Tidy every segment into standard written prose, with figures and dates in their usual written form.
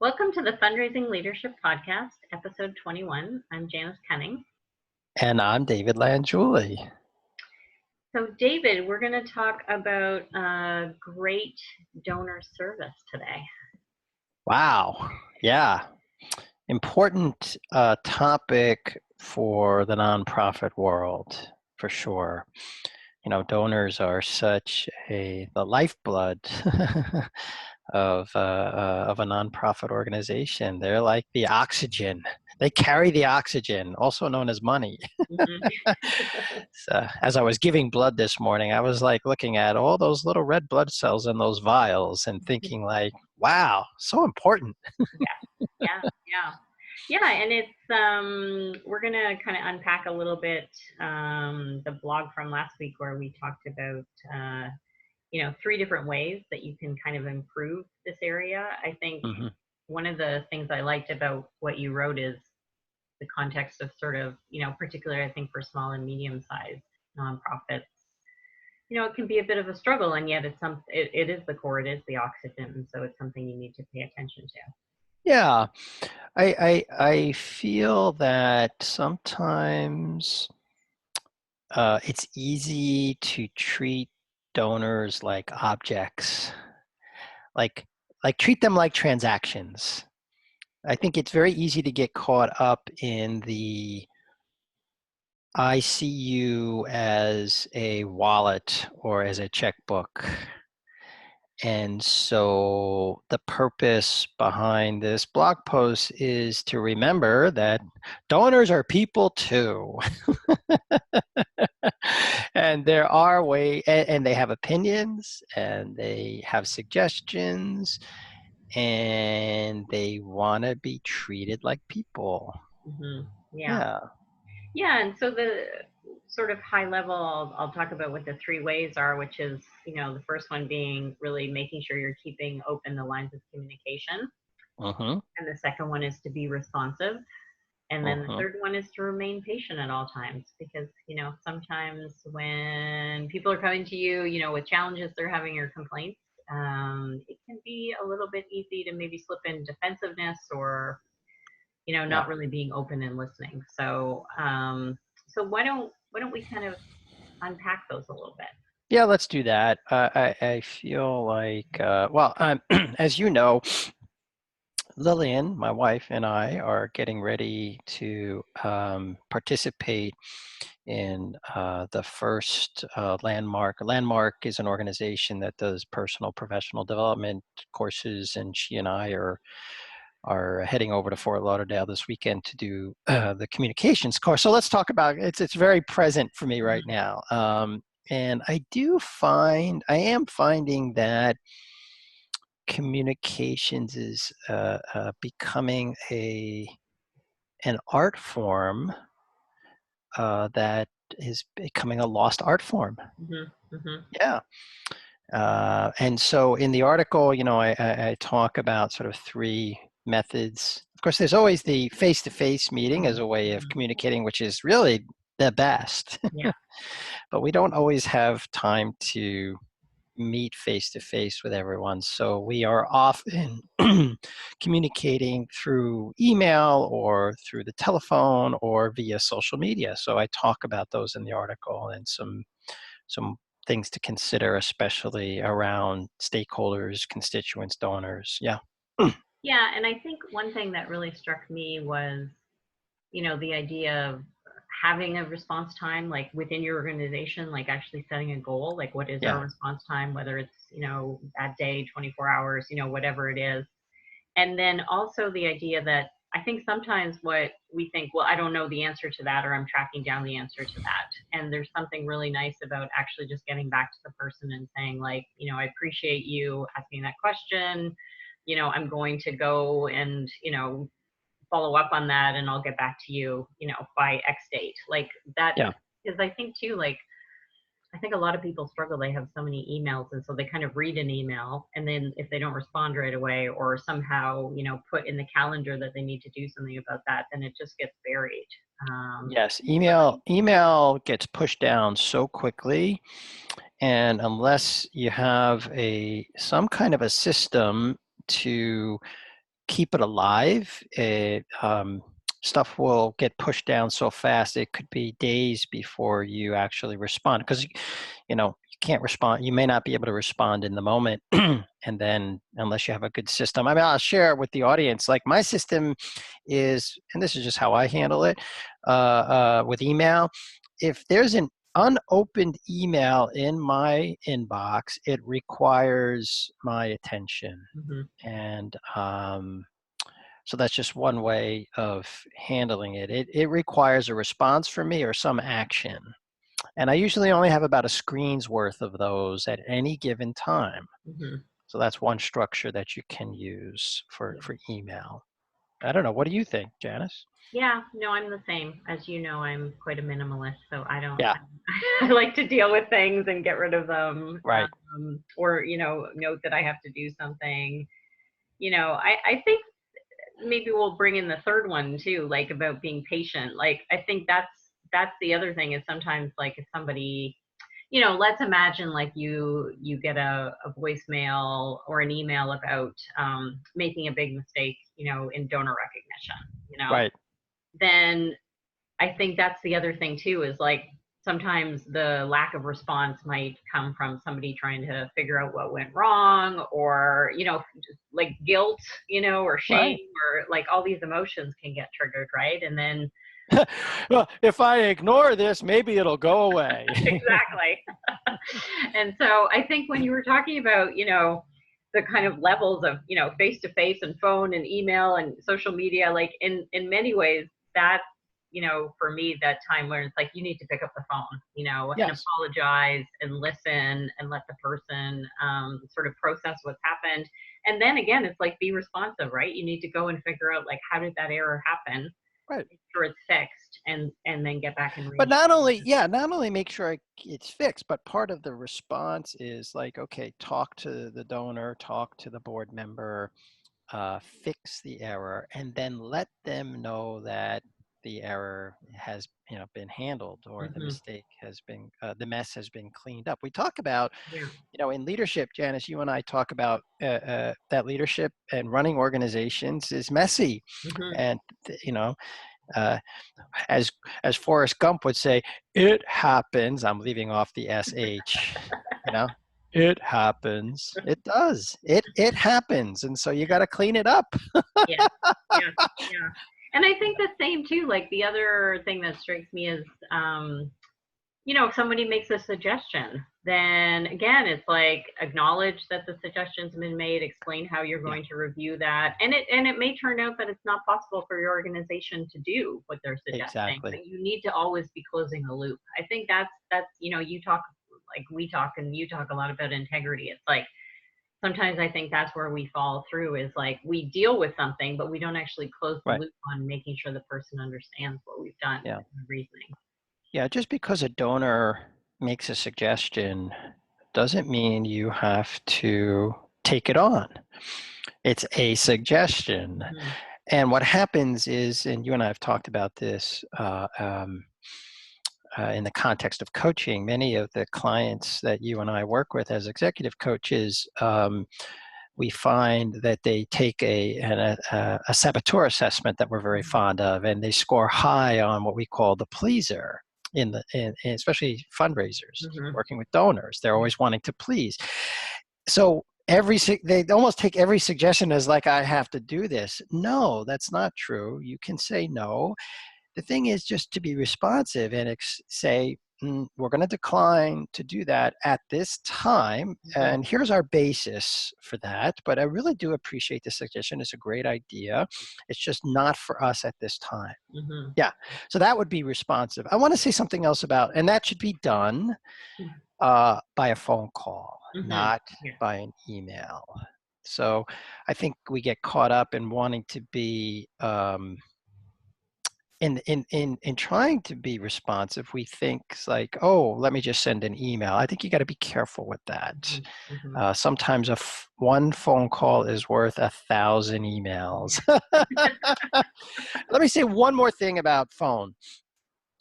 Welcome to the Fundraising Leadership Podcast, episode 21. I'm Janice Cunning. And I'm David Langiuli. So David, we're going to talk about great donor service today. Wow. Yeah. Important topic for the nonprofit world, for sure. You know, donors are such the lifeblood of a nonprofit organization. They're like the oxygen. They carry the oxygen, also known as money. So, as I was giving blood this morning, I was like looking at all those little red blood cells in those vials and thinking like, wow, so important. Yeah, and it's we're going to kind of unpack a little bit the blog from last week where we talked about 3 different ways that you can kind of improve this area. I think one of the things I liked about what you wrote is the context of sort of, particularly I think for small and medium-sized nonprofits, it can be a bit of a struggle, and yet it is the core, it is the oxygen, and so it's something you need to pay attention to. Yeah, I feel that sometimes it's easy to treat donors like objects, like treat them like transactions. I think it's very easy to get caught up in I see you as a wallet or as a checkbook. And so the purpose behind this blog post is to remember that donors are people too. And there are ways, and they have opinions, and they have suggestions, and they want to be treated like people. Yeah, and so the sort of high level, I'll talk about what the 3 ways are, which is, the first one being really making sure you're keeping open the lines of communication. And the second one is to be responsive. And then the third one is to remain patient at all times, because, sometimes when people are coming to you, with challenges they're having or complaints, it can be a little bit easy to maybe slip in defensiveness or, not really being open and listening. So, so why don't we kind of unpack those a little bit? Yeah, let's do that. I feel like, as you know, Lillian, my wife, and I are getting ready to participate in the first Landmark. Landmark is an organization that does personal professional development courses, and she and I are heading over to Fort Lauderdale this weekend to do the communications course. So let's talk about it. It's very present for me right now. And I am finding that communications is becoming an art form that is becoming a lost art form. Yeah. And so in the article, I talk about sort of 3 methods. Of course, there's always the face-to-face meeting as a way of communicating, which is really the best. Yeah. But we don't always have time to meet face-to-face with everyone. So we are often communicating through email or through the telephone or via social media. So I talk about those in the article and some things to consider, especially around stakeholders, constituents, donors. Yeah. Yeah, and I think one thing that really struck me was, the idea of having a response time, like within your organization, like actually setting a goal, like what is our response time, whether it's, that day, 24 hours, whatever it is. And then also the idea that I think sometimes what we think, well, I don't know the answer to that, or I'm tracking down the answer to that. And there's something really nice about actually just getting back to the person and saying, like, I appreciate you asking that question. I'm going to go and, follow up on that, and I'll get back to you, by X date. Like that, because I think too, like, I think a lot of people struggle. They have so many emails, and so they kind of read an email, and then if they don't respond right away or somehow, put in the calendar that they need to do something about that, then it just gets buried. Yes, email gets pushed down so quickly, and unless you have some kind of a system to keep it alive. Stuff will get pushed down so fast it could be days before you actually respond, because you can't respond. You may not be able to respond in the moment, and then unless you have a good system. I mean, I'll share with the audience. Like my system is, and this is just how I handle it with email. If there's an unopened email in my inbox, it requires my attention, and so that's just one way of handling it. It requires a response from me or some action. And I usually only have about a screen's worth of those at any given time. So that's one structure that you can use for email. I don't know. What do you think, Janice? Yeah, no, I'm the same. As you know, I'm quite a minimalist, so I don't. Yeah. I like to deal with things and get rid of them, Right. or note that I have to do something. I think maybe we'll bring in the third one too, like about being patient. Like I think that's the other thing is sometimes like if somebody, let's imagine like you get a voicemail or an email about making a big mistake, in donor recognition, Right. then I think that's the other thing too, is like sometimes the lack of response might come from somebody trying to figure out what went wrong, or, just like guilt, or shame, or like all these emotions can get triggered, right? And then well, if I ignore this, maybe it'll go away. Exactly. And so I think when you were talking about, the kind of levels of, face-to-face and phone and email and social media, like in many ways, that, for me, that time where it's like, you need to pick up the phone, and apologize and listen and let the person sort of process what's happened. And then again, it's like, be responsive, right? You need to go and figure out like, how did that error happen? Right. Make sure it's fixed, and then get back and But not only make sure it's fixed, but part of the response is like, okay, talk to the donor, talk to the board member, fix the error, and then let them know that the error has been handled, or the mistake has been the mess has been cleaned up. We talk about in leadership, Janice, you and I talk about that leadership and running organizations is messy, and as Forrest Gump would say, it happens. I'm leaving off the sh. It happens. It does. It happens, and so you got to clean it up. Yeah. And I think the same too. Like the other thing that strikes me is, if somebody makes a suggestion, then again, it's like acknowledge that the suggestion's been made, explain how you're going to review that. And it may turn out that it's not possible for your organization to do what they're suggesting, but you need to always be closing the loop. I think that's, you talk like we talk, and you talk a lot about integrity. It's like, sometimes I think that's where we fall through, is like we deal with something, but we don't actually close the loop on making sure the person understands what we've done and the reasoning. Yeah, just because a donor makes a suggestion doesn't mean you have to take it on. It's a suggestion. And what happens is, and you and I have talked about this in the context of coaching, many of the clients that you and I work with as executive coaches, we find that they take a saboteur assessment that we're very fond of, and they score high on what we call the pleaser. In especially fundraisers, working with donors, they're always wanting to please. So they almost take every suggestion as like, I have to do this. No, that's not true. You can say no. The thing is just to be responsive and say, we're going to decline to do that at this time. And here's our basis for that. But I really do appreciate the suggestion. It's a great idea. It's just not for us at this time. Yeah. So that would be responsive. I want to say something else about, and that should be done by a phone call, not by an email. So I think we get caught up in wanting to be, in trying to be responsive, we think like, oh, let me just send an email. I think you got to be careful with that. Sometimes one phone call is worth 1,000 emails. Let me say one more thing about phone.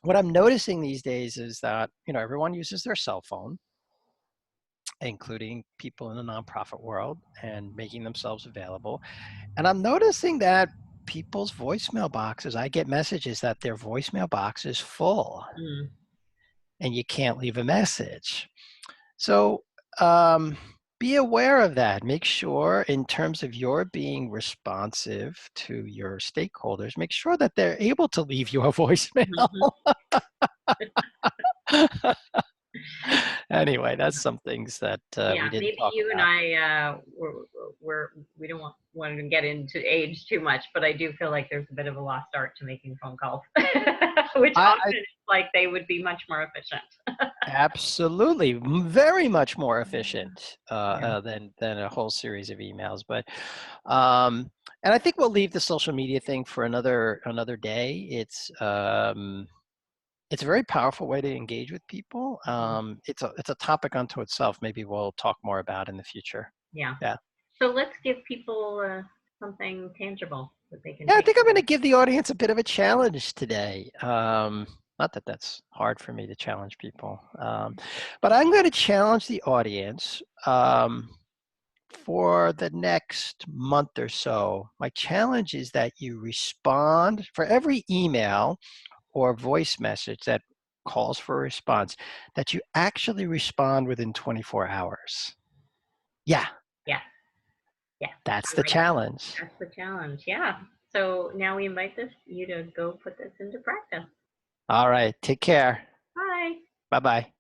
What I'm noticing these days is that, everyone uses their cell phone. including people in the nonprofit world, and making themselves available. And I'm noticing that people's voicemail boxes, I get messages that their voicemail box is full Mm. and you can't leave a message. So be aware of that. Make sure, in terms of your being responsive to your stakeholders, make sure that they're able to leave you a voicemail. Anyway, that's some things that Yeah, we didn't maybe talk you and about. I we don't want to get into age too much, but I do feel like there's a bit of a lost art to making phone calls, which I often it's like they would be much more efficient. absolutely very much more efficient Yeah. than a whole series of emails. But and I think we'll leave the social media thing for another day. It's a very powerful way to engage with people. It's a topic unto itself. Maybe we'll talk more about in the future. Yeah. Yeah. So let's give people something tangible that they can Yeah, I take think I'm going to away. give the audience a bit of a challenge today. Not that that's hard for me to challenge people, but I'm going to challenge the audience for the next month or so. My challenge is that you respond for every email or voice message that calls for a response, that you actually respond within 24 hours. Yeah, Yeah. Yeah. that's I the like that. challenge. That's the challenge. Yeah. So now we invite you to go put this into practice. All right, take care. Bye. Bye-bye.